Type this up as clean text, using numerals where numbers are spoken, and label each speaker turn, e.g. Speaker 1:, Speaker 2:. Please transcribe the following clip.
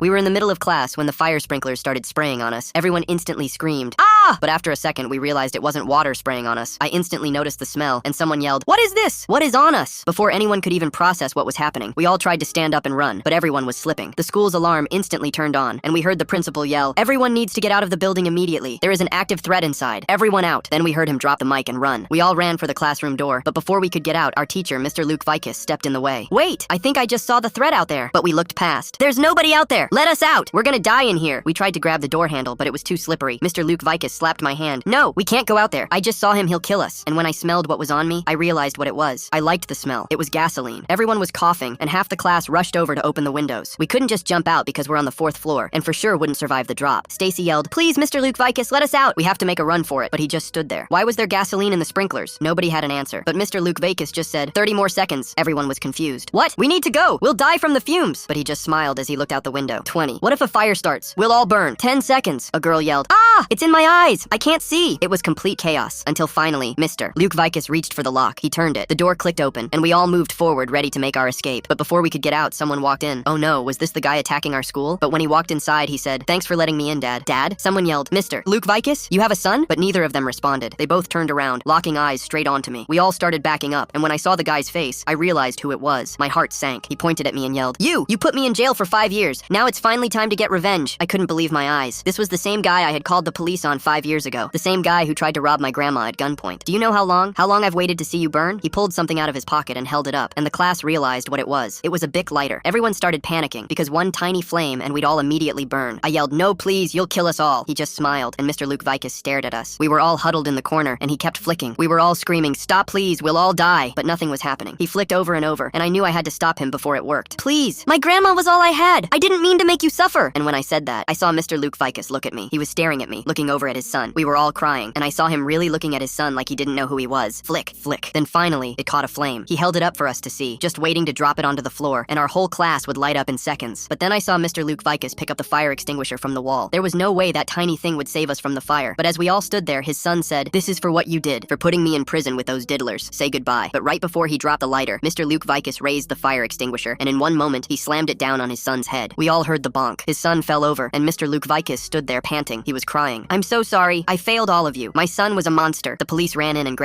Speaker 1: We were in the middle of class when the fire sprinklers started spraying on us. Everyone instantly screamed, "Ah!" But after a second, we realized it wasn't water spraying on us. I instantly noticed the smell, and someone yelled, "What is this? What is on us?" Before anyone could even process what was happening, we all tried to stand up and run, but everyone was slipping. The school's alarm instantly turned on, and we heard the principal yell, "Everyone needs to get out of the building immediately. There is an active threat inside. Everyone out." Then we heard him drop the mic and run. We all ran for the classroom door, but before we could get out, our teacher, Mr. Luke Vicus, stepped in the way. "Wait, I think I just saw the threat out there." But we looked past. "There's nobody out there. Let us out. We're gonna die in here." We tried to grab the door handle, but it was too slippery. Mr. Luke Vicus slapped my hand. "No, we can't go out there. I just saw him. He'll kill us." And when I smelled what was on me, I realized what it was. I liked the smell. It was gasoline. Everyone was coughing, and half the class rushed over to open the windows. We couldn't just jump out because we're on the 4th floor, and for sure wouldn't survive the drop. Stacy yelled, "Please, Mr. Luke Vicus, let us out. We have to make a run for it." But he just stood there. Why was there gasoline in the sprinklers? Nobody had an answer. But Mr. Luke Vicus just said, 30 more seconds. Everyone was confused. "What? We need to go. We'll die from the fumes." But he just smiled as he looked out the window. 20. "What if a fire starts? We'll all burn." 10 seconds. A girl yelled, "Ah! It's in my eyes. I can't see." It was complete chaos until finally, Mr. Luke Vicus reached for the lock. He turned it. The door clicked open, and we all moved forward, ready to make our escape. But before we could get out, someone walked in. Oh no, was this the guy attacking our school? But when he walked inside, he said, "Thanks for letting me in, Dad." "Dad?" Someone yelled, "Mr. Luke Vicus, you have a son?" But neither of them responded. They both turned around, locking eyes straight onto me. We all started backing up, and when I saw the guy's face, I realized who it was. My heart sank. He pointed at me and yelled, You put me in jail for 5 years. Now it's finally time to get revenge." I couldn't believe my eyes. This was the same guy I had called the police on 5 years ago. The same guy who tried to rob my grandma at gunpoint. "Do you know how long I've waited to see you burn?" He pulled something out of his pocket and held it up, and the class realized what it was. It was a Bic lighter. Everyone started panicking because one tiny flame and we'd all immediately burn. I yelled, "No, please, you'll kill us all." He just smiled, and Mr. Luke Vicus stared at us. We were all huddled in the corner, and he kept flicking. We were all screaming, "Stop, please, we'll all die." But nothing was happening. He flicked over and over, and I knew I had to stop him before it worked. "Please, my grandma was all I had. I didn't mean to make you suffer." And when I said that, I saw Mr. Luke Vicus look at me. He was staring at me, looking over at his son. We were all crying, and I saw him really looking at his son like he didn't know who he was. Flick, flick. Then finally, it caught a flame. He held it up for us to see, just waiting to drop it onto the floor, and our whole class would light up in seconds. But then I saw Mr. Luke Vicus pick up the fire extinguisher from the wall. There was no way that tiny thing would save us from the fire. But as we all stood there, his son said, "This is for what you did, for putting me in prison with those diddlers. Say goodbye." But right before he dropped the lighter, Mr. Luke Vicus raised the fire extinguisher, and in one moment, he slammed it down on his son's head. We all heard the bonk. His son fell over, and Mr. Luke Vicus stood there panting. He was crying. "I'm so sorry. I failed all of you. My son was a monster." The police ran in and grabbed